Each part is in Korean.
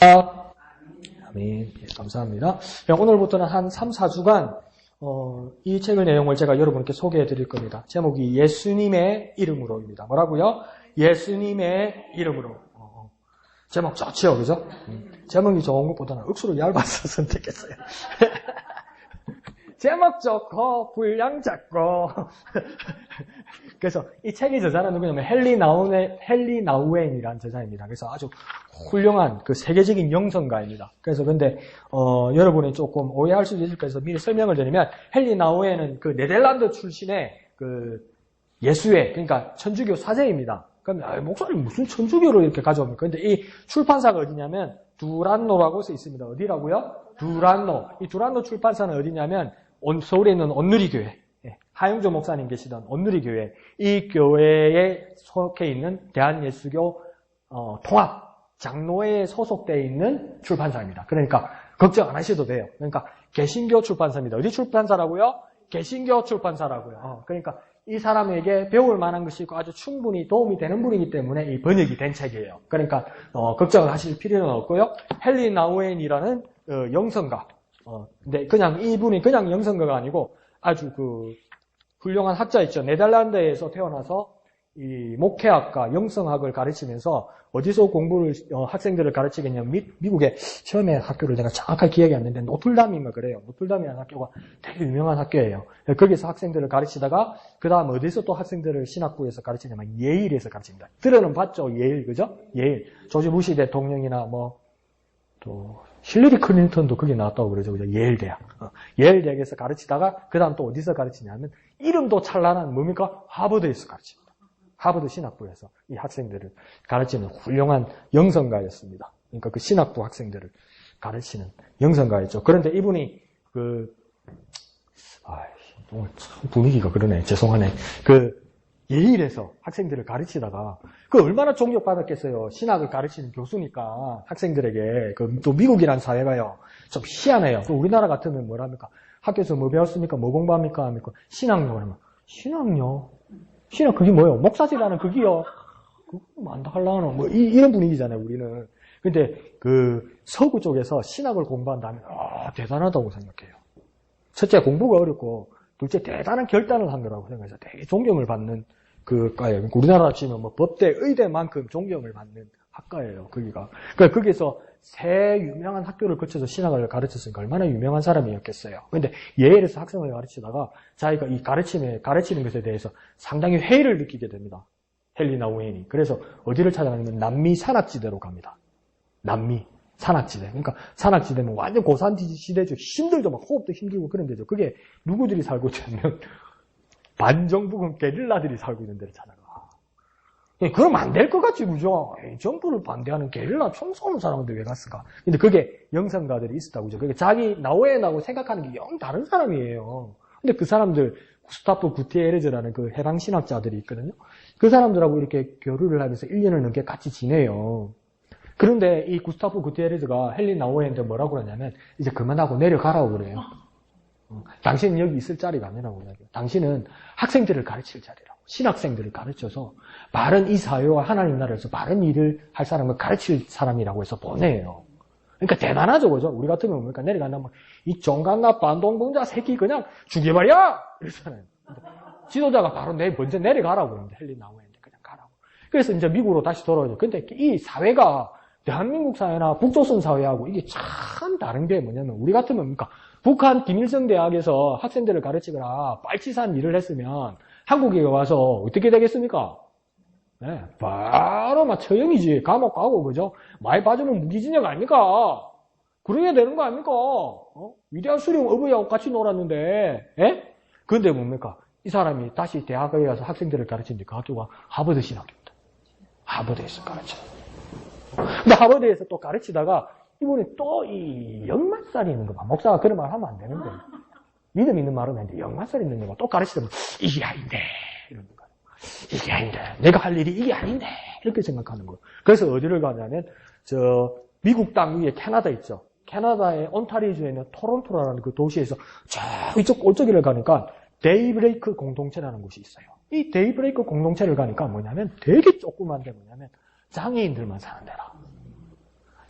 아멘. 예, 감사합니다. 오늘부터는 한 3, 4주간 이 책의 내용을 제가 여러분께 소개해 드릴 겁니다. 제목이 예수님의 이름으로입니다. 뭐라고요? 예수님의 이름으로. 제목 좋지요, 그죠? 제목이 좋은 것보다는 억수로 얇아서 선택했어요. 제목 좋고 분량 작고. 그래서 이 책의 저자는 누구냐면 헨리 나우엔이라는 저자입니다. 그래서 아주 훌륭한 그 세계적인 영성가입니다. 그래서 근데 여러분이 조금 오해할 수도 있을 거라서 미리 설명을 드리면 헨리 나우엔은 그 네덜란드 출신의 그 예수회, 그러니까 천주교 사제입니다. 그럼 목사님 무슨 천주교를 이렇게 가져옵니까? 근데 이 출판사가 어디냐면 두란노라고 써 있습니다. 어디라고요? 두란노. 이 두란노 출판사는 어디냐면 서울에 있는 온누리교회, 하용조 목사님 계시던 온누리교회, 이 교회에 속해 있는 대한예수교 통합 장로회에 소속되어 있는 출판사입니다. 그러니까 걱정 안 하셔도 돼요. 그러니까 개신교 출판사입니다. 어디 출판사라고요? 개신교 출판사라고요. 그러니까 이 사람에게 배울 만한 것이 있고 아주 충분히 도움이 되는 분이기 때문에 이 번역이 된 책이에요. 그러니까 걱정을 하실 필요는 없고요. 헨리 나우엔이라는 영성가. 근데 그냥 이분이 그냥 영성가가 아니고 아주 그 훌륭한 학자 있죠. 네덜란드에서 태어나서 이 목회학과 영성학을 가르치면서 어디서 공부를 학생들을 가르치겠냐면 미국의 처음에 학교를 제가 정확하게 기억이 안 나는데 노틀담인가 그래요. 노틀담이라는 학교가 되게 유명한 학교예요. 거기서 학생들을 가르치다가 그 다음 어디서 또 학생들을 신학부에서 가르치냐면 예일에서 가르칩니다. 들어는 봤죠? 예일, 그죠? 예일. 조지 부시 대통령이나 또 힐러리 클린턴도 거기 나왔다고 그러죠. 그죠? 예일 대학. 예일 대학에서 가르치다가 그 다음 또 어디서 가르치냐면 이름도 찬란한 뭡니까? 하버드에서 가르칩니다. 하버드 신학부에서 이 학생들을 가르치는 훌륭한 영성가였습니다. 그러니까 그 신학부 학생들을 가르치는 영성가였죠. 그런데 이분이 오늘 참 분위기가 그러네. 죄송하네. 예일에서 학생들을 가르치다가 얼마나 존경받았겠어요. 신학을 가르치는 교수니까 학생들에게. 또 미국이란 사회가요. 좀 희한해요. 우리나라 같으면 뭐랍니까? 학교에서 뭐 배웠습니까? 뭐 공부합니까? 합니까? 신학요. 그러면 신학요? 신학 그게 뭐예요? 목사지라는 그게요? 그거 안다 하려나? 이런 분위기잖아요, 우리는. 근데 서구 쪽에서 신학을 공부한다면 대단하다고 생각해요. 첫째 공부가 어렵고 둘째 대단한 결단을 한 거라고 생각해서 되게 존경을 받는 과예요. 우리나라 치면 법대, 의대만큼 존경을 받는 학과예요, 거기가. 그러니까 거기서 세 유명한 학교를 거쳐서 신학을 가르쳤으니까 얼마나 유명한 사람이었겠어요. 근데 예일에서 학생을 가르치다가 자기가 이 가르치는 것에 대해서 상당히 회의를 느끼게 됩니다. 헨리 나우엔이. 그래서 어디를 찾아가냐면 남미 산악지대로 갑니다. 남미 산악지대. 그러니까 산악지대는 완전 고산지대죠. 힘들죠. 막 호흡도 힘들고 그런 데죠. 그게 누구들이 살고 있냐면 반정부군 게릴라들이 살고 있는 데를 찾아가. 그럼 안 될 것 같지, 그죠? 정부를 반대하는 게릴라 총 쏘는 사람한테 왜 갔을까? 근데 그게 영성가들이 있었다고, 그죠? 그게 자기 나우엔하고 생각하는 게 영 다른 사람이에요. 근데 그 사람들, 구스타프 구티에르즈라는 그 해방신학자들이 있거든요. 그 사람들하고 이렇게 교류를 하면서 1년을 넘게 같이 지내요. 그런데 이 구스타프 구티에르즈가 헨리 나우엔한테 뭐라고 그러냐면, 이제 그만하고 내려가라고 그래요. 당신은 여기 있을 자리가 아니라고 이야기해요. 당신은 학생들을 가르칠 자리라고. 신학생들을 가르쳐서 바른 이 사회와 하나님 나라에서 바른 일을 할 사람을 가르칠 사람이라고 해서 보내요. 그러니까 대단하죠, 그죠? 우리 같으면 뭡니까? 내려간다면 이 종갓나 반동분자 새끼 그냥 죽여버려! 이러잖아요. 지도자가 바로 먼저 내려가라고 그러는데 헨리 나우엔한테 그냥 가라고. 그래서 이제 미국으로 다시 돌아오죠. 근데 이 사회가 대한민국 사회나 북조선 사회하고 이게 참 다른 게 뭐냐면 우리 같으면 뭡니까? 북한 김일성 대학에서 학생들을 가르치거나 빨치산 일을 했으면 한국에 와서 어떻게 되겠습니까? 네, 바로 막 처형이지. 감옥 가고, 그죠? 많이 빠지면 무기징역 아닙니까? 그래야 되는 거 아닙니까? 위대한 수령 어부하고 같이 놀았는데, 예? 그런데 뭡니까? 이 사람이 다시 대학에 가서 학생들을 가르치는데 그 학교가 하버드 신학교입니다. 하버드에서 가르쳐요. 근데 하버드에서 또 가르치다가 이분이 또 이 역마살이 있는 거 봐. 목사가 그런 말 하면 안 되는데. 믿음 있는 말은 아닌데 역마살 있는 거가 또 가르치면 이게 아닌데 이러는 거예요. 이게 아닌데 내가 할 일이 이게 아닌데 이렇게 생각하는 거예요. 그래서 어디를 가냐면 미국 땅 위에 캐나다 있죠. 캐나다의 온타리오주에 있는 토론토라는 그 도시에서 이쪽 올저기를 가니까 데이브레이크 공동체라는 곳이 있어요. 이 데이브레이크 공동체를 가니까 뭐냐면 되게 조그만데 뭐냐면 장애인들만 사는 데라.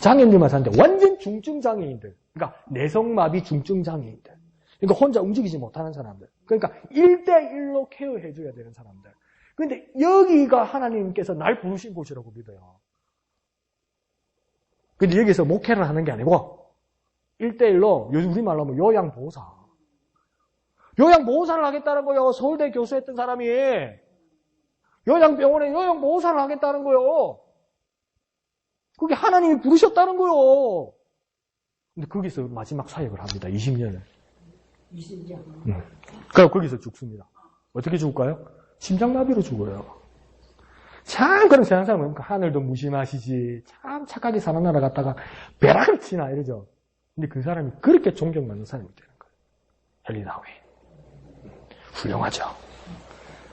장애인들만 사는데 완전 중증 장애인들. 그러니까 내성마비 중증 장애인들. 그러니까 혼자 움직이지 못하는 사람들. 그러니까 1대1로 케어해줘야 되는 사람들. 그런데 여기가 하나님께서 날 부르신 곳이라고 믿어요. 근데 여기서 목회를 하는 게 아니고 1대1로 요즘 우리말로 하면 요양보호사. 요양보호사를 하겠다는 거예요. 서울대 교수했던 사람이. 요양병원에 요양보호사를 하겠다는 거예요. 그게 하나님이 부르셨다는 거예요. 근데 거기서 마지막 사역을 합니다. 20년을. 20년. 그래서 거기서 죽습니다. 어떻게 죽을까요? 심장마비로 죽어요. 참 그런 세상 사람은 하늘도 무심하시지. 참 착하게 사는 나라 갔다가 벼락을 치나 이러죠. 근데 그 사람이 그렇게 존경받는 사람이 되는 거예요. 헨리 나우인. 훌륭하죠.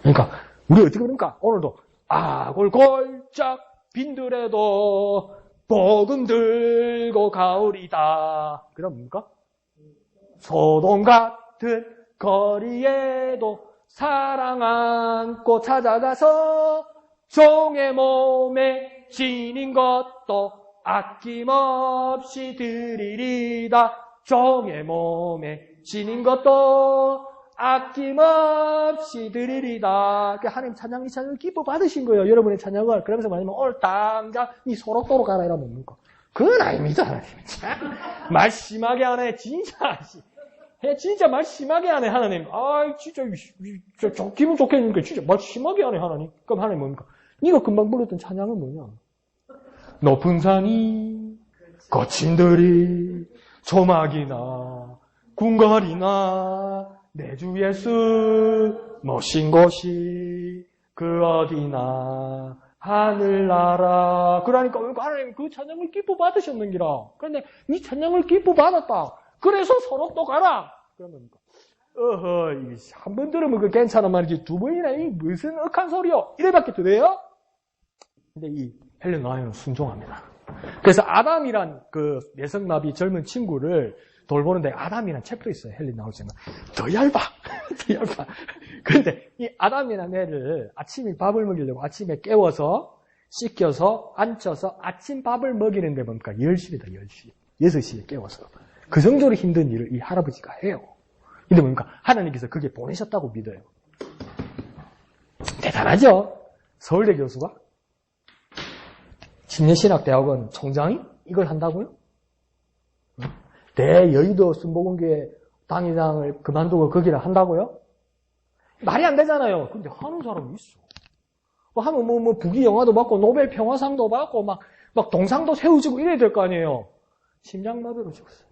그러니까 우리 어떻게 그러니까 오늘도 아골골짝 빈들에도 복음 들고 가오리다. 그럼 뭡니까? 소돔 같은 거리에도 사랑 안고 찾아가서 종의 몸에 지닌 것도 아낌없이 드리리다. 종의 몸에 지닌 것도 아낌없이 드리리다. 하나님 찬양이 찬양을 기뻐 받으신 거예요. 여러분의 찬양을. 그러면서 말하면 오늘 당장 이 소록도로 가라 이러면 뭡니까? 그건 아닙니다. 하나님. 말 심하게 하네. 진짜. 진짜 말 심하게 하네 하나님. 진짜 기분 좋겠는데 진짜 말 심하게 하네 하나님. 그럼 하나님 뭡니까? 네가 금방 불렀던 찬양은 뭐냐? 높은 산이 거친 들이 조막이나 궁궐이나 내 주 예수 모신 곳이 그 어디나 하늘나라. 그러니까 하나님 그 찬양을 기뻐 받으셨는기라. 그런데 이 찬양을 기뻐 받았다. 그래서 서록도 가라. 그러면 한 번 들으면 그 괜찮은 말이지 두 번이나 이 무슨 억한 소리요. 이래밖에 더 돼요? 근데 이 헬렌 나우인은 순종합니다. 그래서 아담이란 그 내성마비 젊은 친구를 돌보는데 아담이란 챕터 있어요. 헬렌 나우인은 더 얇아. 더 얇아. 그런데 이 아담이란 애를 아침에 밥을 먹이려고 아침에 깨워서 씻겨서 앉혀서 아침 밥을 먹이는데 뭡니까? 10시입니다. 10시. 6시에 깨워서. 그 정도로 힘든 일을 이 할아버지가 해요. 근데 뭡니까? 하나님께서 그게 보내셨다고 믿어요. 대단하죠? 서울대 교수가? 진례신학대학원 총장이 이걸 한다고요? 대여의도 순복음교회 당회장을 그만두고 거기를 한다고요? 말이 안 되잖아요. 근데 하는 사람이 있어. 하면 북이 영화도 받고 노벨 평화상도 받고 막 동상도 세워지고 이래야 될 거 아니에요. 심장마비로 죽었어요.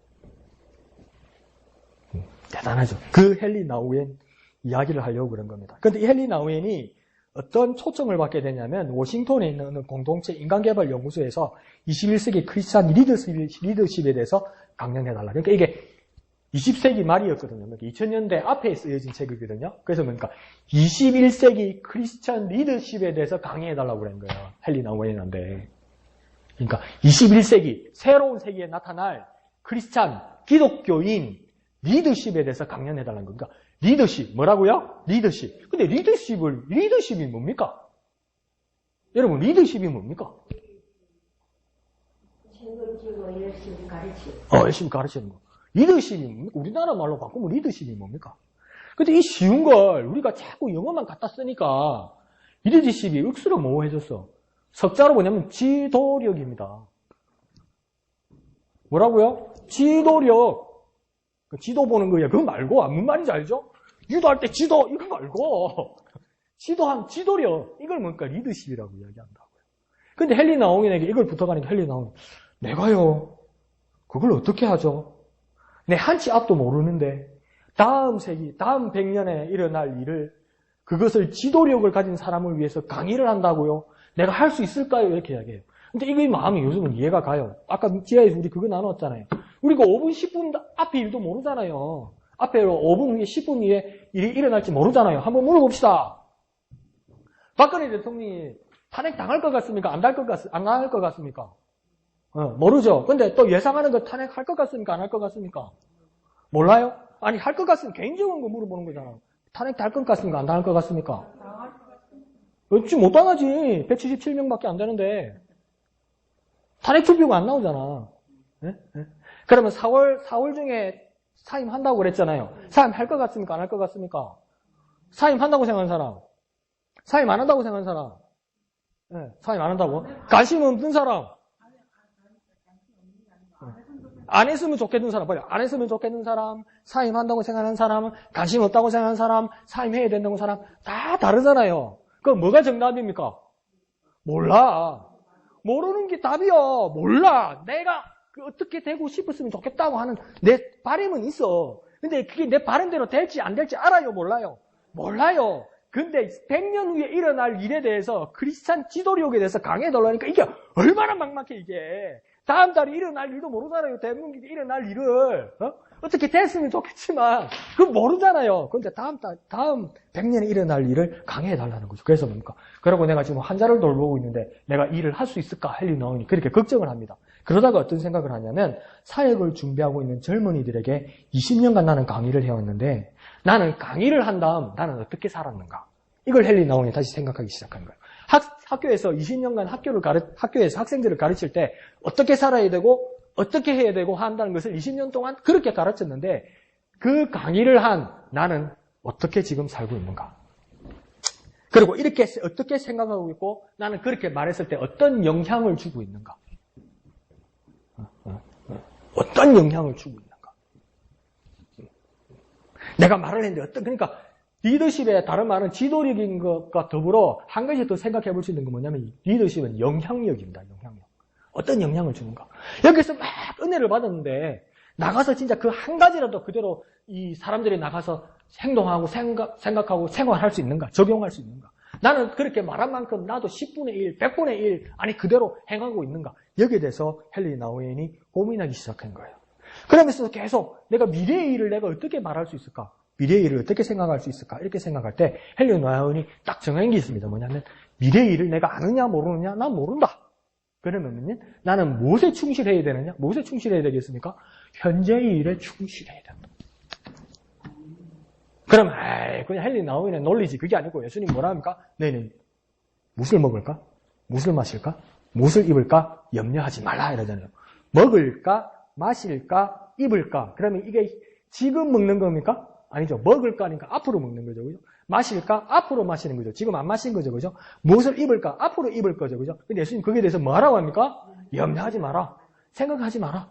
대단하죠. 그 헨리 나우엔 이야기를 하려고 그런 겁니다. 그런데 이 헨리 나우엔이 어떤 초청을 받게 되냐면 워싱턴에 있는 공동체 인간개발연구소에서 21세기 크리스찬 리더십에 대해서 강연해달라. 그러니까 이게 20세기 말이었거든요. 2000년대 앞에 쓰여진 책이거든요. 그래서 뭡니까? 21세기 크리스찬 리더십에 대해서 강의해달라고 그런 거예요. 헨리 나우엔한테. 그러니까 21세기 새로운 세기에 나타날 크리스찬 기독교인 리더십에 대해서 강연해달라는 겁니다. 리더십 뭐라고요? 리더십. 근데 리더십이 뭡니까? 여러분 리더십이 뭡니까? 책임지고 열심히 가르치고. 열심히 가르치는 거. 리더십이 뭡니까? 우리나라 말로 바꾸면 리더십이 뭡니까? 근데 이 쉬운 걸 우리가 자꾸 영어만 갖다 쓰니까 리더십이 억수로 모호해졌어. 석자로 뭐냐면 지도력입니다. 뭐라고요? 지도력. 지도 보는 거야. 그거 말고, 무슨 말인지 알죠? 유도할 때 지도, 이거 말고, 지도력. 이걸 뭔가 리더십이라고 이야기한다고요. 근데 헨리 나우인에게 이걸 부탁하니까 헨리 나우인, 내가요, 그걸 어떻게 하죠? 내 한치 앞도 모르는데, 다음 100년에 일어날 일을, 그것을 지도력을 가진 사람을 위해서 강의를 한다고요? 내가 할 수 있을까요? 이렇게 이야기해요. 근데 이게 마음이 요즘은 이해가 가요. 아까 지하에서 우리 그거 나눴잖아요. 우리가 5분, 10분 앞에 일도 모르잖아요. 앞에 5분 후에, 10분 후에 일이 일어날지 모르잖아요. 한번 물어봅시다. 박근혜 대통령이 탄핵 당할 것 같습니까? 안 당할 것 같습니까? 모르죠. 근데 또 예상하는 거 탄핵할 것 같습니까? 안 할 것 같습니까? 몰라요? 아니, 할 것 같으면 개인적인 거 물어보는 거잖아. 탄핵 될 것 같습니까? 안 당할 것 같습니까? 어찌 못 당하지. 177명밖에 안 되는데. 탄핵 투표가 안 나오잖아. 예? 예? 그러면 4월 중에 사임한다고 그랬잖아요. 사임할 것 같습니까? 안 할 것 같습니까? 사임한다고 생각하는 사람. 사임 안 한다고 생각하는 사람. 예, 사임 안 한다고? 관심 없는 사람. 안 했으면 좋겠는 사람. 빨리. 안 했으면 좋겠는 사람. 사임한다고 생각하는 사람. 관심 없다고 생각하는 사람. 사임해야 된다고 사람. 다 다르잖아요. 그럼 뭐가 정답입니까? 몰라. 모르는 게 답이야. 몰라. 내가 어떻게 되고 싶었으면 좋겠다고 하는 내 바람은 있어. 근데 그게 내 바람대로 될지 안 될지 알아요? 몰라요? 몰라요. 근데 100년 후에 일어날 일에 대해서 크리스찬 지도력에 대해서 강해달라니까 이게 얼마나 막막해 이게. 다음 달에 일어날 일도 모르잖아요. 대한민국에 일어날 일을. 어떻게 됐으면 좋겠지만 그건 모르잖아요. 근데 다음 100년에 일어날 일을 강해달라는 거죠. 그래서 뭡니까? 그러고 내가 지금 환자를 돌보고 있는데 내가 일을 할 수 있을까? 헬리 나오니 그렇게 걱정을 합니다. 그러다가 어떤 생각을 하냐면 사역을 준비하고 있는 젊은이들에게 20년간 나는 강의를 해왔는데 나는 강의를 한 다음 나는 어떻게 살았는가? 이걸 헬리 나오니 다시 생각하기 시작한 거예요. 학교에서 20년간 학교에서 학생들을 가르칠 때 어떻게 살아야 되고 어떻게 해야 되고 한다는 것을 20년 동안 그렇게 가르쳤는데 그 강의를 한 나는 어떻게 지금 살고 있는가? 그리고 이렇게 어떻게 생각하고 있고 나는 그렇게 말했을 때 어떤 영향을 주고 있는가? 어떤 영향을 주고 있는가? 내가 말을 했는데 그러니까 리더십의 다른 말은 지도력인 것과 더불어 한 가지 더 생각해 볼 수 있는 건 뭐냐면 리더십은 영향력입니다. 영향력. 어떤 영향을 주는가. 여기서 막 은혜를 받았는데 나가서 진짜 그 한 가지라도 그대로 이 사람들이 나가서 행동하고 생각하고 생활할 수 있는가. 적용할 수 있는가. 나는 그렇게 말한 만큼 나도 10분의 1, 100분의 1 아니 그대로 행하고 있는가. 여기에 대해서 헨리 나우엔이 고민하기 시작한 거예요. 그러면서 계속 내가 미래의 일을 내가 어떻게 말할 수 있을까? 미래의 일을 어떻게 생각할 수 있을까? 이렇게 생각할 때 헨리 나우엔이 딱 정한 게 있습니다. 뭐냐면 미래의 일을 내가 아느냐 모르느냐? 난 모른다. 그러면 나는 무엇에 충실해야 되느냐? 무엇에 충실해야 되겠습니까? 현재의 일에 충실해야 된다. 그럼 그냥 헨리 나우엔의 논리지 그게 아니고 예수님 뭐라 합니까? 너희는 무엇을 먹을까? 무엇을 마실까? 무엇을 입을까? 염려하지 말라 이러잖아요. 먹을까? 마실까? 입을까? 그러면 이게 지금 먹는 겁니까? 아니죠. 먹을까니까 앞으로 먹는 거죠. 그죠? 마실까? 앞으로 마시는 거죠. 지금 안 마신 거죠. 그죠? 무엇을 입을까? 앞으로 입을 거죠. 그죠? 근데 예수님 거기에 대해서 뭐라고 합니까? 염려하지 마라. 생각하지 마라.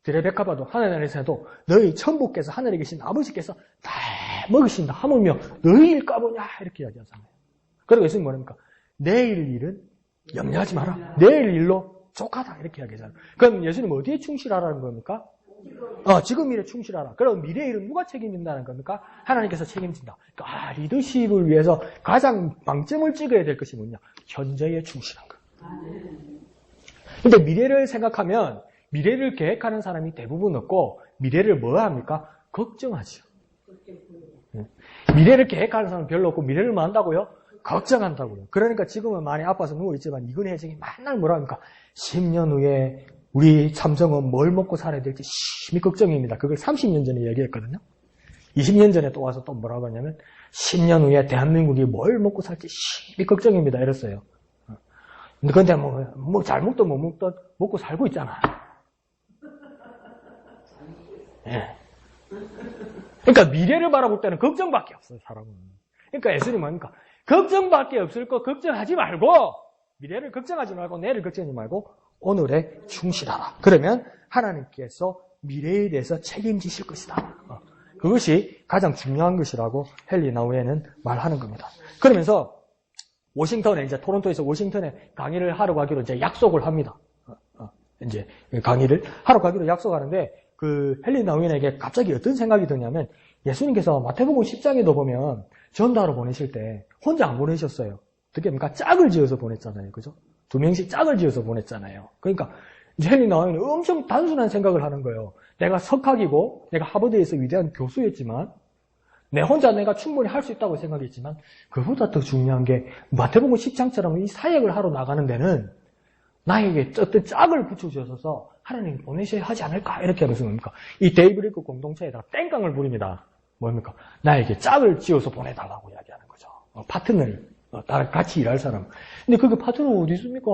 드레베카바도 하나님께서도 너희 천부께서 하늘에 계신 아버지께서 다 먹으신다 하물며 너희 일 까보냐 이렇게 이야기하잖아요. 그리고 예수님 뭐랍니까? 내일 일은 염려하지 마라. 내일 일로 족하다 이렇게 이야기하잖아요. 그럼 예수님 어디에 충실하라는 겁니까? 지금 일에 충실하라. 그럼 미래 일은 누가 책임진다는 겁니까? 하나님께서 책임진다. 그러니까 리더십을 위해서 가장 방점을 찍어야 될 것이 뭐냐? 현재에 충실한 것. 근데 미래를 생각하면 미래를 계획하는 사람이 대부분 없고 미래를 뭐 합니까? 걱정하죠. 미래를 계획하는 사람은 별로 없고 미래를 뭐 한다고요? 걱정한다고요. 그러니까 지금은 많이 아파서 누워있지만 이근혜 회장이 맨날 뭐라 합니까? 10년 후에 우리 삼성은 뭘 먹고 살아야 될지 심히 걱정입니다. 그걸 30년 전에 얘기했거든요. 20년 전에 또 와서 또 뭐라고 하냐면 10년 후에 대한민국이 뭘 먹고 살지 심히 걱정입니다. 이랬어요. 근데 뭐 잘 먹든 못 먹든 먹고 살고 있잖아. 예. 그러니까 미래를 바라볼 때는 걱정밖에 없어요, 사람은. 그러니까 예수님은 뭡니까? 걱정밖에 없을 거 걱정하지 말고 미래를 걱정하지 말고 내일을 걱정하지 말고 오늘에 충실하라. 그러면 하나님께서 미래에 대해서 책임지실 것이다. 그것이 가장 중요한 것이라고 헨리 나우엔은 말하는 겁니다. 그러면서 워싱턴에 이제 토론토에서 워싱턴에 강의를 하러 가기로 이제 약속을 합니다. 이제 강의를 하러 가기로 약속하는데 그 헨리 나우엔에게 갑자기 어떤 생각이 드냐면 예수님께서 마태복음 10장에도 보면 전도하러 보내실 때 혼자 안 보내셨어요. 어떻게 합니까? 짝을 지어서 보냈잖아요. 그죠? 2명씩 짝을 지어서 보냈잖아요. 그러니까 헨리 나우엔이 엄청 단순한 생각을 하는 거예요. 내가 석학이고 내가 하버드에서 위대한 교수였지만 내 혼자 내가 충분히 할 수 있다고 생각했지만 그보다 더 중요한 게 마태복음 10장처럼 이 사역을 하러 나가는 데는 나에게 어떤 짝을 붙여주셔서 하나님이 보내셔야 하지 않을까 이렇게 하면서 뭡니까? 이 데이브레이크 공동체에다가 땡깡을 부립니다. 뭡니까? 나에게 짝을 지어서 보내달라고 이야기하는 거죠. 파트너를. 나랑 같이 일할 사람. 근데 그 파트너 어디 있습니까?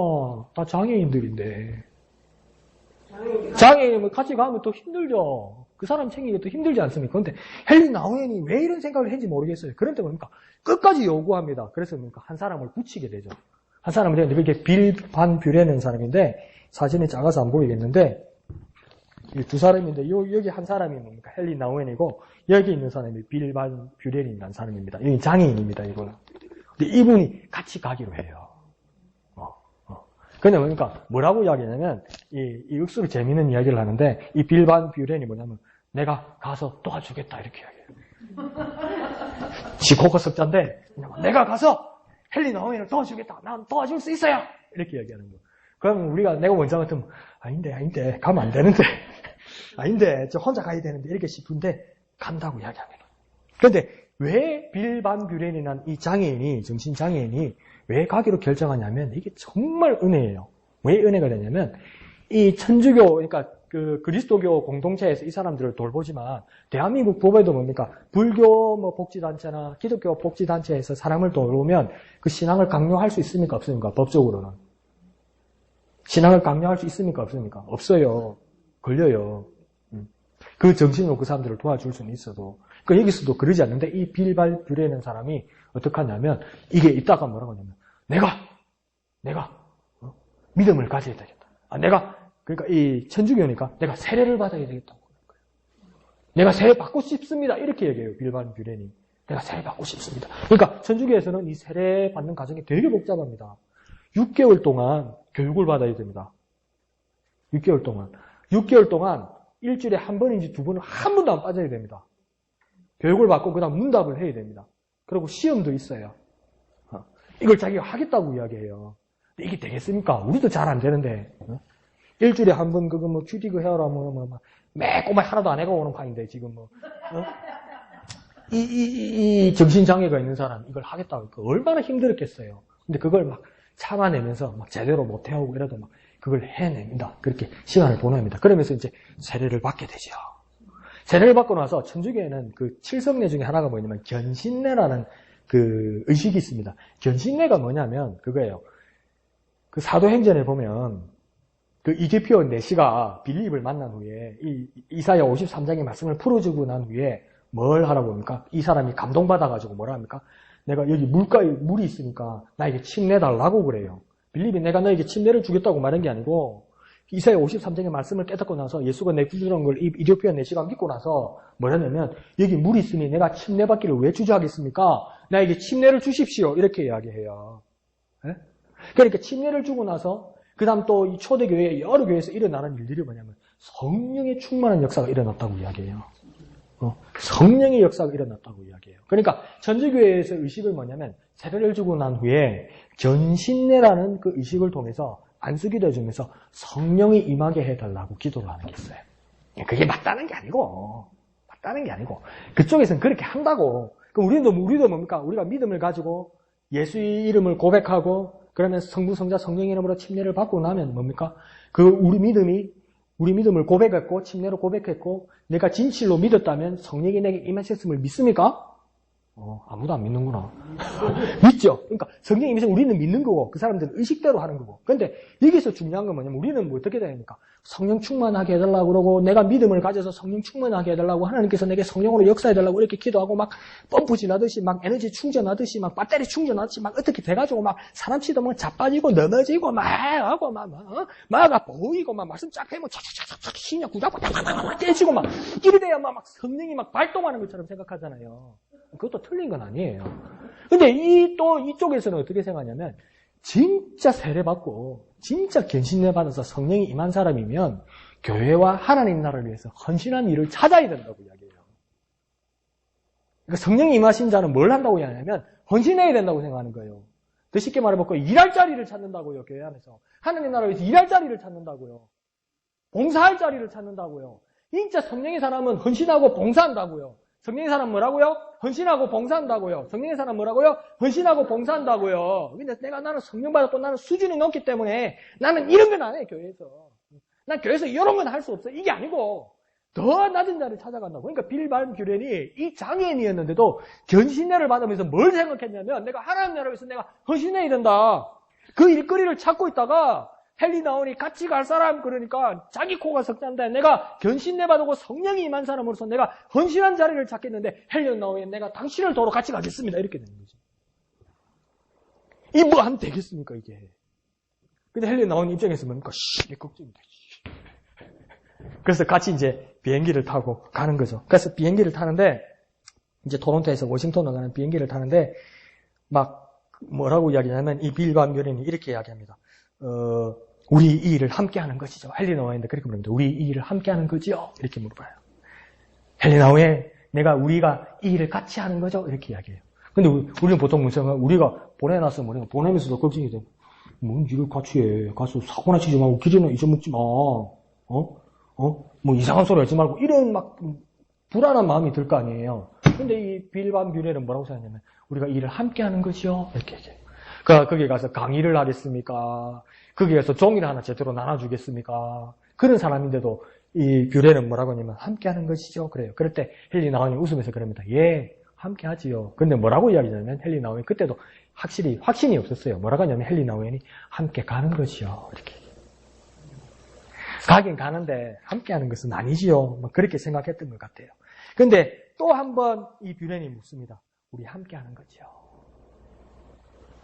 다 장애인들인데. 장애인이 같이 가면 또 힘들죠. 그 사람 챙기기 또 힘들지 않습니까? 근데 헨리 나우엔이 왜 이런 생각을 했는지 모르겠어요. 그런데 뭡니까? 끝까지 요구합니다. 그래서 뭡니까? 한 사람을 붙이게 되죠. 한 사람을 이렇게 빌 반 뷰레는 사람인데, 사진이 작아서 안 보이겠는데, 이 두 사람인데, 여기 한 사람이 뭡니까? 헨리 나우엔이고, 여기 있는 사람이 빌 반 뷰레이라는 사람입니다. 여기 장애인입니다, 이분은. 근데 이분이 같이 가기로 해요. 근데 뭡니까? 뭐라고 이야기하냐면, 이 억수로 재미있는 이야기를 하는데, 이 빌 반 뷰렌이 뭐냐면, 내가 가서 도와주겠다, 이렇게 이야기해요. 지코가 석자인데, 내가 가서 헨리 나우엔을 도와주겠다. 난 도와줄 수 있어요! 이렇게 이야기하는 거예요. 그러면 내가 원장 같으면, 아닌데, 가면 안 되는데, 아닌데, 저 혼자 가야 되는데, 이렇게 싶은데, 간다고 이야기합니다. 그런데, 왜 빌 반 뷰렌이란 이 장애인이, 정신장애인이, 왜 가기로 결정하냐면 이게 정말 은혜예요. 왜 은혜가 되냐면 이 천주교, 그러니까 그 그리스도교 공동체에서 이 사람들을 돌보지만 대한민국 법에도 뭡니까? 불교 복지단체나 기독교 복지단체에서 사람을 돌보면 그 신앙을 강요할 수 있습니까? 없습니까? 법적으로는. 신앙을 강요할 수 있습니까? 없습니까? 없어요. 걸려요. 그 정신으로 그 사람들을 도와줄 수는 있어도. 그 여기서도 그러지 않는데 이 빌발 뷰레는 사람이 어떻게 하냐면 이게 이따가 뭐라고 하냐면 내가 믿음을 가져야 되겠다. 그러니까 이 천주교니까 내가 세례를 받아야 되겠다고. 내가 세례 받고 싶습니다. 이렇게 얘기해요. 빌발 뷰레니. 내가 세례 받고 싶습니다. 그러니까 천주교에서는 이 세례 받는 과정이 되게 복잡합니다. 6개월 동안 교육을 받아야 됩니다. 6개월 동안 일주일에 한 번인지 두 번은 한 번도 안 빠져야 됩니다. 교육을 받고 그다음 문답을 해야 됩니다. 그리고 시험도 있어요. 이걸 자기가 하겠다고 이야기해요. 근데 이게 되겠습니까? 우리도 잘 안 되는데. 일주일에 한 번 그거 큐디그 헤어라 매꼬마 하나도 안 해가 오는 판인데 지금 이 정신장애가 있는 사람 이걸 하겠다고 얼마나 힘들었겠어요. 근데 그걸 막 참아내면서 막 제대로 못 해오고 이래도 막 그걸 해냅니다. 그렇게 시간을 보냅니다. 그러면서 이제 세례를 받게 되죠. 세례를 받고 나서 천주교에는 그 7성례 중에 하나가 뭐냐면 견신례라는 그 의식이 있습니다. 견신례가 뭐냐면 그거예요. 그 사도행전에 보면 그 이디피오 내시가 빌립을 만난 후에 이 이사야 53장의 말씀을 풀어주고 난 후에 뭘 하라고 합니까? 이 사람이 감동받아가지고 뭐라 합니까? 내가 여기 물이 있으니까 나에게 침 내달라고 그래요. 빌립이 내가 너에게 침례를 주겠다고 말한 게 아니고 이사야 53장의 말씀을 깨닫고 나서 예수가 내 구주라는 걸 이디오피아 내시가 믿고 나서 뭐라냐면 여기 물이 있으니 내가 침례 받기를 왜 주저하겠습니까? 나에게 침례를 주십시오. 이렇게 이야기해요. 네? 그러니까 침례를 주고 나서 그 다음 또 이 초대교회 여러 교회에서 일어나는 일들이 뭐냐면 성령의 충만한 역사가 일어났다고 이야기해요. 성령의 역사가 일어났다고 이야기해요. 그러니까 천주교회에서 의식을 뭐냐면 세례를 주고 난 후에 견신례라는 그 의식을 통해서 안수기도 해주면서 성령이 임하게 해달라고 기도를 하는 게 있어요. 그게 맞다는 게 아니고 그쪽에서는 그렇게 한다고. 그럼 우리도 뭡니까? 우리가 믿음을 가지고 예수의 이름을 고백하고 그러면 성부, 성자, 성령의 이름으로 침례를 받고 나면 뭡니까? 우리 믿음을 고백했고 침례로 고백했고 내가 진실로 믿었다면 성령이 내게 임하셨음을 믿습니까? 아무도 안 믿는구나. 믿죠? 그러니까 성령이 임하시면 우리는 믿는 거고 그 사람들은 의식대로 하는 거고. 그런데 여기서 중요한 건 뭐냐면 우리는 뭐 어떻게 됩니까? 성령 충만하게 해달라고 그러고 내가 믿음을 가져서 성령 충만하게 해달라고 하나님께서 내게 성령으로 역사해달라고 이렇게 기도하고 막 펌프 지나듯이 막 에너지 충전하듯이 막 배터리 충전하듯이 막 어떻게 돼가지고 막 사람 치다 막 자빠지고 넘어지고 막 하고 막 보이고 막 말씀 쫙 해면 착착착착 신약 구잡고 깨지고 막 이래 돼야 막 성령이 막 발동하는 것처럼 생각하잖아요. 그것도 틀린 건 아니에요. 근데 이쪽에서는 어떻게 생각하냐면 진짜 세례받고 진짜 견신례 받아서 성령이 임한 사람이면 교회와 하나님 나라를 위해서 헌신한 일을 찾아야 된다고 이야기해요. 그러니까 성령이 임하신 자는 뭘 한다고 이야기하냐면 헌신해야 된다고 생각하는 거예요. 더 쉽게 말해볼까 일할 자리를 찾는다고요. 교회 안에서. 하나님 나라를 위해서 일할 자리를 찾는다고요. 봉사할 자리를 찾는다고요. 진짜 성령의 사람은 헌신하고 봉사한다고요. 성령의 사람 뭐라고요? 헌신하고 봉사한다고요. 성령의 사람 뭐라고요? 헌신하고 봉사한다고요. 근데 나는 성령 받았고 나는 수준이 높기 때문에 나는 이런 건 안 해, 교회에서. 난 교회에서 이런 건 할 수 없어. 이게 아니고 더 낮은 자리를 찾아간다고. 그러니까 빌반 뷰렌이 이 장애인이었는데도 견신례를 받으면서 뭘 생각했냐면 내가 하나님 나라를 위해서 내가 헌신해야 된다. 그 일거리를 찾고 있다가 헨리 나온이 같이 갈 사람 그러니까 자기 코가 석잔데 내가 견신례 받고 성령이 임한 사람으로서 내가 헌신한 자리를 찾겠는데 헨리 나온이 내가 당신을 도로 같이 가겠습니다. 이렇게 되는 거죠. 이 뭐 안 되겠습니까 이게. 근데 헨리 나온 입장에서 뭡니까? 걱정이다. 그래서 같이 이제 비행기를 타고 가는 거죠. 그래서 비행기를 타는데 이제 토론토에서 워싱턴으로 가는 비행기를 타는데 막 뭐라고 이야기하냐면 이 빌반 뮤렌이 이렇게 이야기합니다. 우리 이 일을 함께 하는 것이죠. 헨리 나우에인데 그렇게 물어봅니다. 우리 이 일을 함께 하는 거지요? 이렇게 물어봐요. 헨리 나우에 우리가 이 일을 같이 하는 거죠? 이렇게 이야기해요. 근데 우리는 보통 문제가 우리가 보내놨으면 우리가 보내면서도 걱정이 돼. 뭔 일을 같이 해. 가서 사고나 치지 말고 기름이나 잊어먹지 마. 뭐 이상한 소리 하지 말고 이런 막 불안한 마음이 들 거 아니에요. 근데 이 빌반 뷰렌은 뭐라고 생각하냐면 우리가 일을 함께 하는 것이요. 이렇게 얘기해요. 거기 가서 강의를 하겠습니까? 거기 가서 종이를 하나 제대로 나눠주겠습니까? 그런 사람인데도 이 뷰렌은 뭐라고 하냐면 함께 하는 것이죠. 그래요. 그럴 때 헨리 나온이 웃으면서 그럽니다. 예, 함께 하지요. 근데 뭐라고 이야기하냐면 헨리 나온이 그때도 확신이 없었어요. 뭐라고 하냐면 헨리 나온이 함께 가는 것이요. 이렇게. 가긴 가는데 함께 하는 것은 아니지요. 그렇게 생각했던 것 같아요. 근데 또 한 번 이 뷰렌이 묻습니다. 우리 함께 하는 거지요.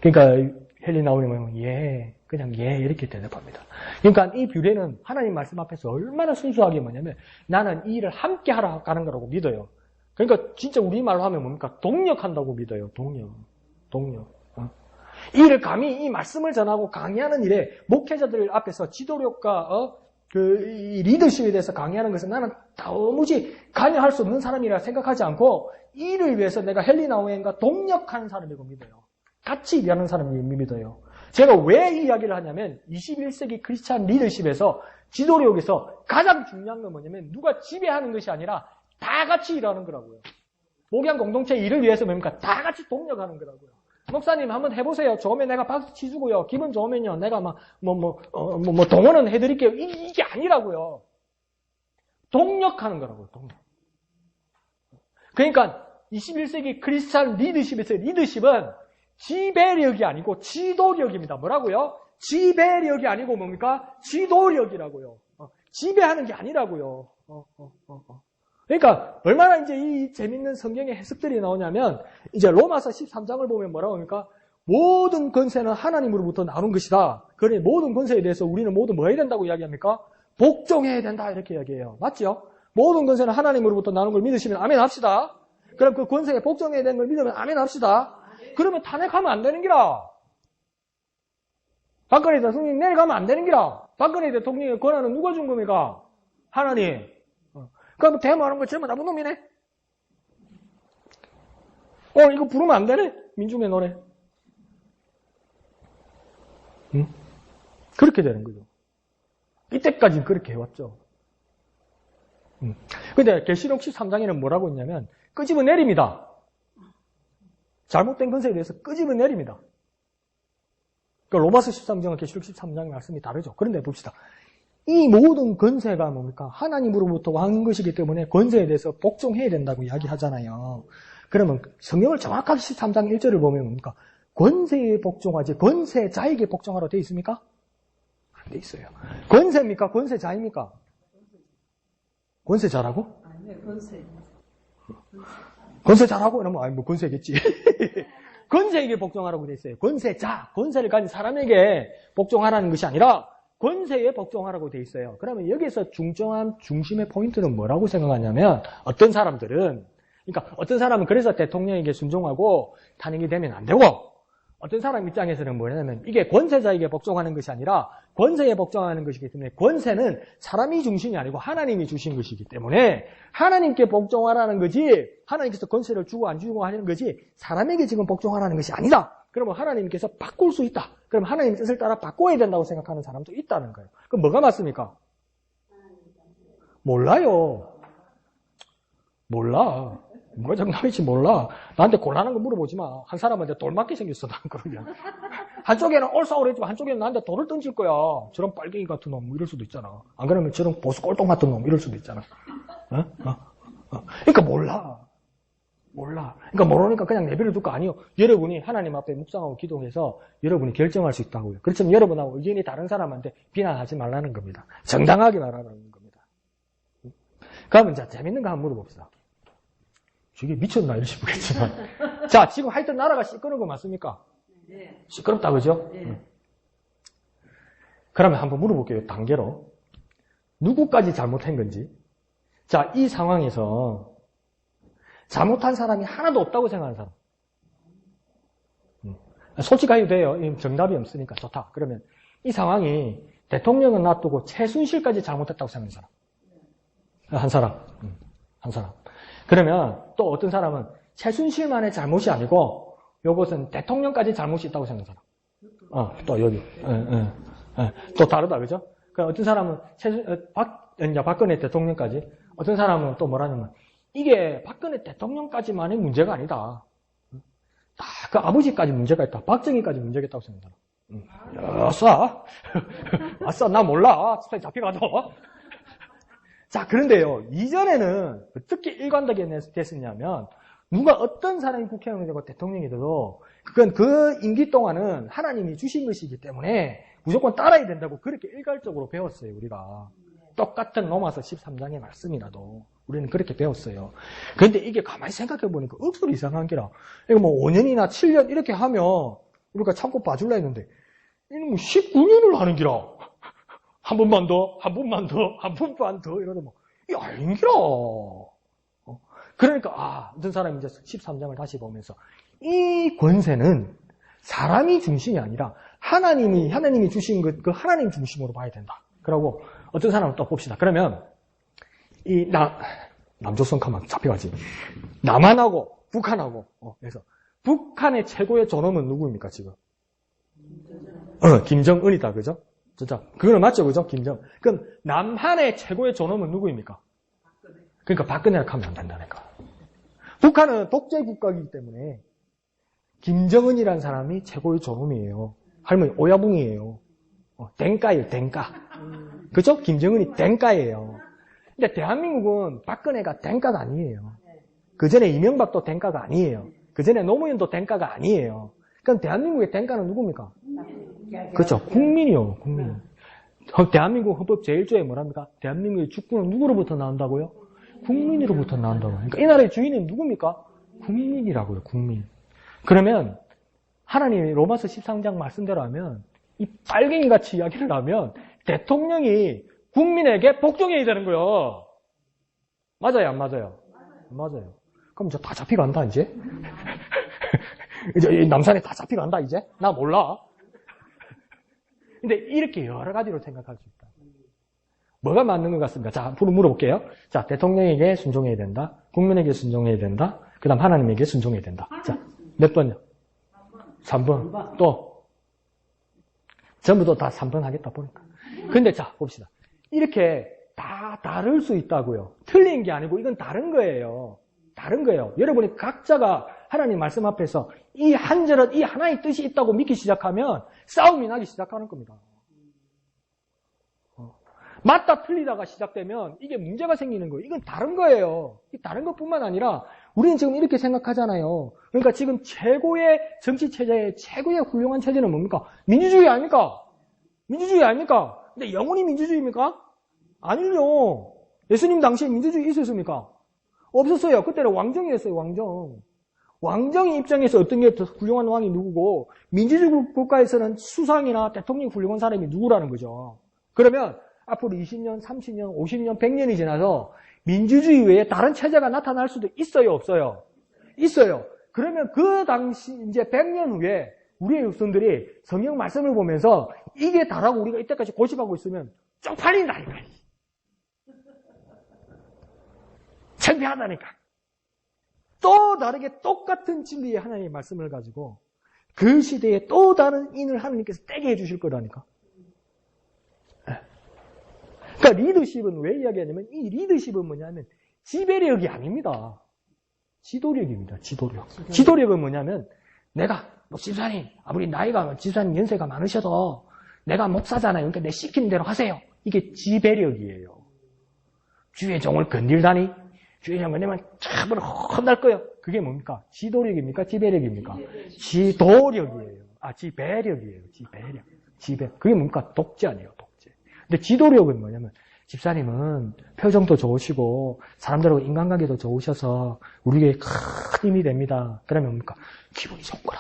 그러니까 헨리 나온이 뭐냐면 예, 그냥 예 이렇게 대답합니다. 그러니까 이 뷰렌은 하나님 말씀 앞에서 얼마나 순수하게 뭐냐면 나는 이 일을 함께 하러 가는 거라고 믿어요. 그러니까 진짜 우리말로 하면 뭡니까? 동력한다고 믿어요. 동력. 이 일을 감히 이 말씀을 전하고 강의하는 일에 목회자들 앞에서 지도력과 이 리더십에 대해서 강의하는 것은 나는 도무지 관여할 수 없는 사람이라 생각하지 않고 이 일을 위해서 내가 헨리 나우엔과 동력하는 사람이라고 믿어요. 같이 일하는 사람이라고 믿어요. 제가 왜 이 이야기를 하냐면 21세기 크리스찬 리더십에서 지도력에서 가장 중요한 건 뭐냐면 누가 지배하는 것이 아니라 다 같이 일하는 거라고요. 목양 공동체 일을 위해서 뭡니까? 다 같이 동력하는 거라고요. 목사님 한번 해보세요. 좋으면 내가 박수 치주고요. 기분 좋으면요. 내가 동원은 해드릴게요. 이게 아니라고요. 동력하는 거라고요. 동력. 그러니까 21세기 크리스찬 리더십에서 리더십은 지배력이 아니고 지도력입니다. 뭐라고요? 지배력이 아니고 뭡니까? 지도력이라고요. 지배하는 게 아니라고요. 그러니까 얼마나 이제 이 재밌는 성경의 해석들이 나오냐면 이제 로마서 13장을 보면 뭐라고 합니까? 모든 권세는 하나님으로부터 나오는 것이다. 그러니 모든 권세에 대해서 우리는 모두 뭐 해야 된다고 이야기합니까? 복종해야 된다 이렇게 이야기해요. 맞죠? 모든 권세는 하나님으로부터 나오는 걸 믿으시면 아멘 합시다. 그럼 그 권세에 복종해야 되는 걸 믿으면 아멘 합시다. 그러면 탄핵하면 안 되는 기라. 박근혜 대통령이 내려가면 안 되는 기라. 박근혜 대통령의 권한은 누가 준 겁니까? 하나님. 그럼 대모하는 거 전부 나쁜 놈이네? 이거 부르면 안 되네? 민중의 노래. 응? 그렇게 되는 거죠. 이때까지는 그렇게 해왔죠. 근데 계시록 13장에는 뭐라고 했냐면 끄집어 내립니다. 잘못된 권세에 대해서 끄집어 내립니다. 그러니까 로마서 13장과 계시록 13장의 말씀이 다르죠. 그런데 봅시다. 이 모든 권세가 뭡니까? 하나님으로부터 왕인 것이기 때문에 권세에 대해서 복종해야 된다고 이야기하잖아요. 그러면 성경을 정확하게 13장 1절을 보면 뭡니까? 권세에 복종하지 권세자에게 복종하라고 되어 있습니까? 안 되어 있어요. 권세입니까? 권세자입니까? 권세자라고? 아니요, 권세. 권세자라고? 이러면 뭐 권세겠지. 권세에게 복종하라고 되어 있어요. 권세자, 권세를 가진 사람에게 복종하라는 것이 아니라 권세에 복종하라고 되어 있어요. 그러면 여기서 중심의 포인트는 뭐라고 생각하냐면 어떤 사람은 그래서 대통령에게 순종하고 탄핵이 되면 안 되고 어떤 사람 입장에서는 뭐냐면 이게 권세자에게 복종하는 것이 아니라 권세에 복종하는 것이기 때문에 권세는 사람이 중심이 아니고 하나님이 주신 것이기 때문에 하나님께 복종하라는 거지 하나님께서 권세를 주고 안 주고 하는 거지 사람에게 지금 복종하라는 것이 아니다. 그러면 하나님께서 바꿀 수 있다. 그럼 하나님 뜻을 따라 바꿔야 된다고 생각하는 사람도 있다는 거예요. 그럼 뭐가 맞습니까? 몰라요. 몰라. 뭐가 정답인지 몰라. 나한테 곤란한 거 물어보지 마. 한 사람한테 돌 맞게 생겼어, 난 그러면. 한쪽에는 올싸우려 했지만 한쪽에는 나한테 돌을 던질 거야. 저런 빨갱이 같은 놈, 이럴 수도 있잖아. 안 그러면 저런 보수 꼴통 같은 놈, 이럴 수도 있잖아. 그러니까 몰라. 그러니까 모르니까 그냥 내버려둘 거 아니요. 여러분이 하나님 앞에 묵상하고 기도해서 여러분이 결정할 수 있다고요. 그렇지만 여러분하고 의견이 다른 사람한테 비난하지 말라는 겁니다. 정당하게 말하라는 겁니다. 그러면 자, 재밌는 거 한번 물어봅시다. 저게 미쳤나 이러시겠지만. 자, 지금 하여튼 나라가 시끄러운 거 맞습니까? 네. 시끄럽다, 그죠? 네. 그러면 한번 물어볼게요, 단계로. 누구까지 잘못한 건지. 자, 이 상황에서 잘못한 사람이 하나도 없다고 생각하는 사람. 솔직하게 돼요. 정답이 없으니까 좋다. 그러면 이 상황이 대통령은 놔두고 최순실까지 잘못했다고 생각하는 사람. 한 사람. 한 사람. 그러면 또 어떤 사람은 최순실만의 잘못이 아니고 이것은 대통령까지 잘못이 있다고 생각하는 사람. 또 여기. 또 다르다, 그죠? 그러니까 어떤 사람은 박근혜 대통령까지, 어떤 사람은 또 뭐라냐면 이게 박근혜 대통령까지만의 문제가 아니다. 다 그 아버지까지 문제가 있다. 박정희까지 문제가 있다고 생각하는 사람. 아싸, 나 몰라. 스타일 잡혀가도. 자, 그런데요, 이전에는 어떻게 일관되게 됐었냐면, 누가 어떤 사람이 국회의원이 되고 대통령이 돼도, 그건 그 임기 동안은 하나님이 주신 것이기 때문에 무조건 따라야 된다고 그렇게 일괄적으로 배웠어요, 우리가. 똑같은 로마서 13장의 말씀이라도. 우리는 그렇게 배웠어요. 그런데 이게 가만히 생각해보니까 억수로 이상한 게라. 이거 뭐 5년이나 7년 이렇게 하면 우리가 참고 봐줄라 했는데, 이는 뭐 19년을 하는 기라. 한 번만 더, 한 번만 더, 한 번만 더, 이러다 뭐, 이게 아닌기라. 그러니까, 어떤 사람이 이제 13장을 다시 보면서, 이 권세는 사람이 중심이 아니라, 하나님이 주신 그 하나님 중심으로 봐야 된다. 그러고, 어떤 사람을 또 봅시다. 그러면, 남조선 가만 잡혀가지. 남한하고, 북한하고, 그래서, 북한의 최고의 존엄은 누구입니까, 지금? 김정은이다, 그죠? 진짜 그거는 맞죠, 그죠? 김정. 그럼 남한의 최고의 존엄은 누구입니까? 그러니까 박근혜라고 하면 안 된다니까. 북한은 독재 국가이기 때문에 김정은이라는 사람이 최고의 존엄이에요. 할머니 오야붕이에요. 땡까예요, 땡까. 그죠? 김정은이 땡까예요. 근데 대한민국은 박근혜가 땡까가 아니에요. 그 전에 이명박도 땡까가 아니에요. 그 전에 노무현도 땡까가 아니에요. 그럼 대한민국의 땡까는 누굽니까? 그렇죠. 국민이요. 국민. 대한민국 헌법 제1조에 뭐랍니까? 대한민국의 주권은 누구로부터 나온다고요? 국민으로부터 나온다고요. 그러니까 이 나라의 주인은 누굽니까? 국민이라고요. 국민. 그러면 하나님이 로마서 13장 말씀대로 하면 이 빨갱이 같이 이야기를 하면 대통령이 국민에게 복종해야 되는 거예요. 맞아요? 안 맞아요? 맞아요. 그럼 저 다 잡혀간다 이제? 이제 남산에 다 잡혀간다 이제? 나 몰라. 근데 이렇게 여러 가지로 생각할 수 있다. 뭐가 맞는 것 같습니까? 자, 앞으로 물어볼게요. 자, 대통령에게 순종해야 된다. 국민에게 순종해야 된다. 그 다음 하나님에게 순종해야 된다. 자, 몇 번요? 3번. 또. 전부 다 3번 하겠다 보니까. 근데 자, 봅시다. 이렇게 다 다를 수 있다고요. 틀린 게 아니고 이건 다른 거예요. 다른 거예요. 여러분이 각자가 하나님 말씀 앞에서 이 한 절은 이 하나의 뜻이 있다고 믿기 시작하면 싸움이 나기 시작하는 겁니다. 맞다 틀리다가 시작되면 이게 문제가 생기는 거예요. 이건 다른 거예요. 다른 것뿐만 아니라 우리는 지금 이렇게 생각하잖아요. 그러니까 지금 최고의 정치 체제의 최고의 훌륭한 체제는 뭡니까? 민주주의 아닙니까? 민주주의 아닙니까? 근데 영원히 민주주의입니까? 아니요. 예수님 당시에 민주주의 있었습니까? 없었어요. 그때는 왕정이었어요. 왕정. 왕정의 입장에서 어떤 게 더 훌륭한 왕이 누구고 민주주의 국가에서는 수상이나 대통령이 훌륭한 사람이 누구라는 거죠. 그러면 앞으로 20년, 30년, 50년, 100년이 지나서 민주주의 외에 다른 체제가 나타날 수도 있어요, 없어요? 있어요. 그러면 그 당시 이제 100년 후에 우리의 육손들이 성경 말씀을 보면서 이게 다라고 우리가 이때까지 고집하고 있으면 쪽팔린다니까. 창피하다니까. 또 다르게 똑같은 진리의 하나님의 말씀을 가지고 그 시대에 또 다른 인을 하나님께서 떼게 해주실 거라니까. 그러니까 리더십은 왜 이야기하냐면 이 리더십은 뭐냐면 지배력이 아닙니다. 지도력입니다. 지도력. 지도력은 뭐냐면 내가 집사님 아무리 나이가 집사님 연세가 많으셔도 내가 목사잖아요. 그러니까 내 시키는 대로 하세요. 이게 지배력이에요. 주의 종을 건들다니 주의 종 건들면 참으로 혼날 거예요. 그게 뭡니까? 지도력입니까? 지배력입니까? 지도력이에요. 지배력이에요. 지배력. 그게 뭡니까? 독재 아니에요. 독재. 근데 지도력은 뭐냐면 집사님은 표정도 좋으시고 사람들하고 인간관계도 좋으셔서 우리에게 큰 힘이 됩니다. 그러면 뭡니까? 기분이 좋구나.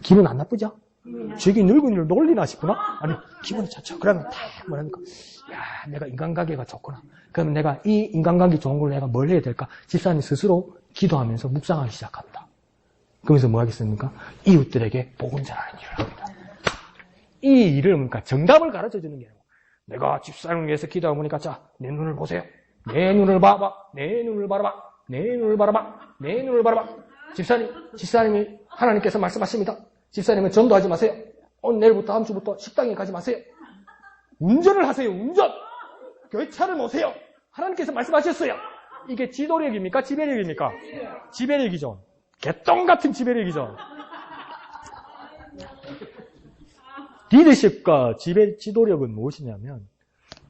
기분 안 나쁘죠? 저기 늙은이를 놀리나 싶구나? 아니, 기분이 좋죠. 그러면 다 뭐랍니까? 야, 내가 인간관계가 좋구나. 그러면 내가 이 인간관계 좋은 걸로 내가 뭘 해야 될까? 집사님 스스로 기도하면서 묵상하기 시작합니다. 그러면서 뭐 하겠습니까? 이웃들에게 복음 전하는 일을 합니다. 이 일을 뭡니까? 정답을 가르쳐 주는 게 아니고 내가 집사님을 위해서 기도하고 보니까 자, 내 눈을 보세요. 내 눈을 봐봐. 내 눈을 바라봐. 내 눈을 바라봐. 내 눈을 바라봐. 집사님이 하나님께서 말씀하십니다. 집사님은 전도하지 마세요. 오늘 내일부터 다음 주부터 식당에 가지 마세요. 운전을 하세요. 운전. 교회 차를 모세요. 하나님께서 말씀하셨어요. 이게 지도력입니까? 지배력입니까? 지배력이죠. 개똥 같은 지배력이죠. 리더십과 지도력은 무엇이냐면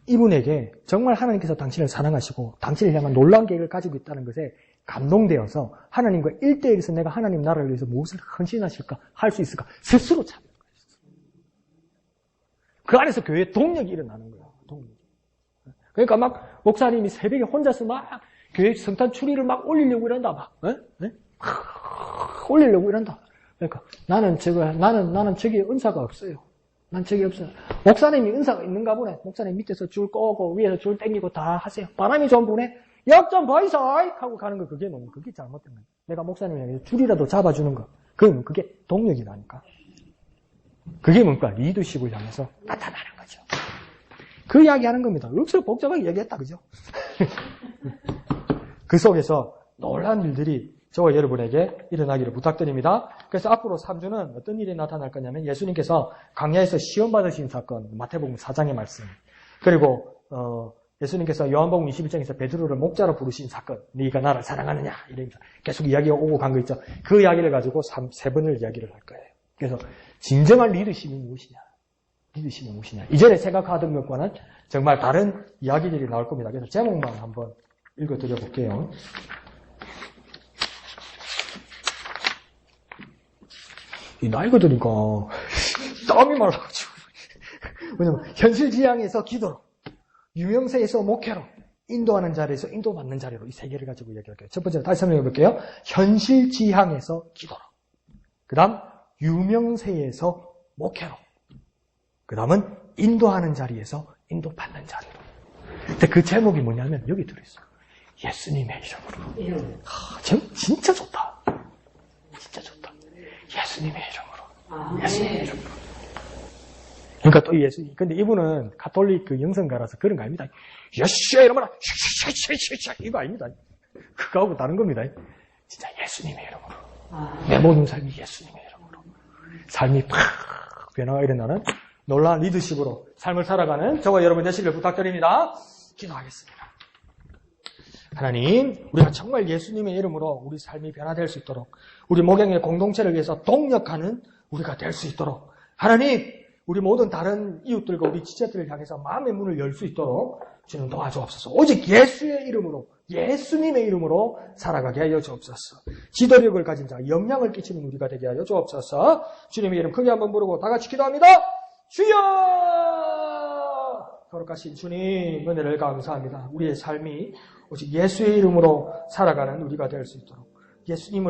이분에게 정말 하나님께서 당신을 사랑하시고 당신을 향한 놀라운 계획을 가지고 있다는 것에 감동되어서 하나님과 1대1에서 내가 하나님 나라를 위해서 무엇을 헌신하실까? 할 수 있을까? 스스로 찾는 거예요. 그 안에서 교회에 동력이 일어나는 거예요. 동력. 그러니까 막 목사님이 새벽에 혼자서 막 교회 성탄 추리를 막 올리려고 이런다. 막 올리려고 이런다. 그러니까 나는 저기 은사가 없어요. 난 적이 없어요. 목사님이 은사가 있는가 보네. 목사님 밑에서 줄 꺼고 위에서 줄 땡기고 다 하세요. 바람이 좀 부네. 역전 보이소 하고 가는 거 그게 잘못된 거예요. 내가 목사님에게 줄이라도 잡아주는 거. 그게 동력이라니까. 그게 뭔가 리더십을 향해서 나타나는 거죠. 그 이야기하는 겁니다. 억수로 복잡하게 얘기했다, 그죠? 그 속에서 놀라운 일들이 저와 여러분에게 일어나기를 부탁드립니다. 그래서 앞으로 3주는 어떤 일이 나타날 거냐면 예수님께서 광야에서 시험 받으신 사건, 마태복음 4장의 말씀, 그리고 예수님께서 요한복음 21장에서 베드로를 목자로 부르신 사건, 네가 나를 사랑하느냐 이러면서 계속 이야기가 오고 간 거 있죠. 그 이야기를 가지고 3번을 이야기를 할 거예요. 그래서 진정한 리더십이 무엇이냐? 리더십이 무엇이냐? 이전에 생각하던 것과는 정말 다른 이야기들이 나올 겁니다. 그래서 제목만 한번 읽어드려 볼게요. 이 나이가 드니까 땀이 말라가지고. 왜냐면 현실지향에서 기도로, 유명세에서 목회로, 인도하는 자리에서 인도받는 자리로 이 세 개를 가지고 이야기할게요. 첫 번째로 다시 설명해 볼게요. 현실지향에서 기도로, 그 다음 유명세에서 목회로, 그 다음은 인도하는 자리에서 인도받는 자리로. 근데 그 제목이 뭐냐면 여기 들어있어요. 예수님의 이름으로. 진짜 좋다. 진짜 좋다. 예수님의 이름으로. 예수님의 이름으로. 그러니까 또 예수님. 근데 이분은 가톨릭 그 영성가라서 그런 거 아닙니다. 예수의 이름으로. 이거 아닙니다. 그거하고 다른 겁니다. 진짜 예수님의 이름으로. 내 모든 삶이 예수님의 이름으로. 삶이 팍 변화가 일어나는 놀라운 리더십으로 삶을 살아가는 저와 여러분 되시길 부탁드립니다. 기도하겠습니다. 하나님, 우리가 정말 예수님의 이름으로 우리 삶이 변화될 수 있도록, 우리 목양의 공동체를 위해서 동력하는 우리가 될 수 있도록, 하나님, 우리 모든 다른 이웃들과 우리 지체들을 향해서 마음의 문을 열 수 있도록 주님 도와주옵소서. 오직 예수의 이름으로, 예수님의 이름으로 살아가게 하여 주옵소서. 지도력을 가진 자, 영향을 끼치는 우리가 되게 하여 주옵소서. 주님의 이름 크게 한번 부르고 다 같이 기도합니다. 주여! 거룩하신 주님, 은혜를 감사합니다. 우리의 삶이 오직 예수의 이름으로 살아가는 우리가 될 수 있도록 예수님을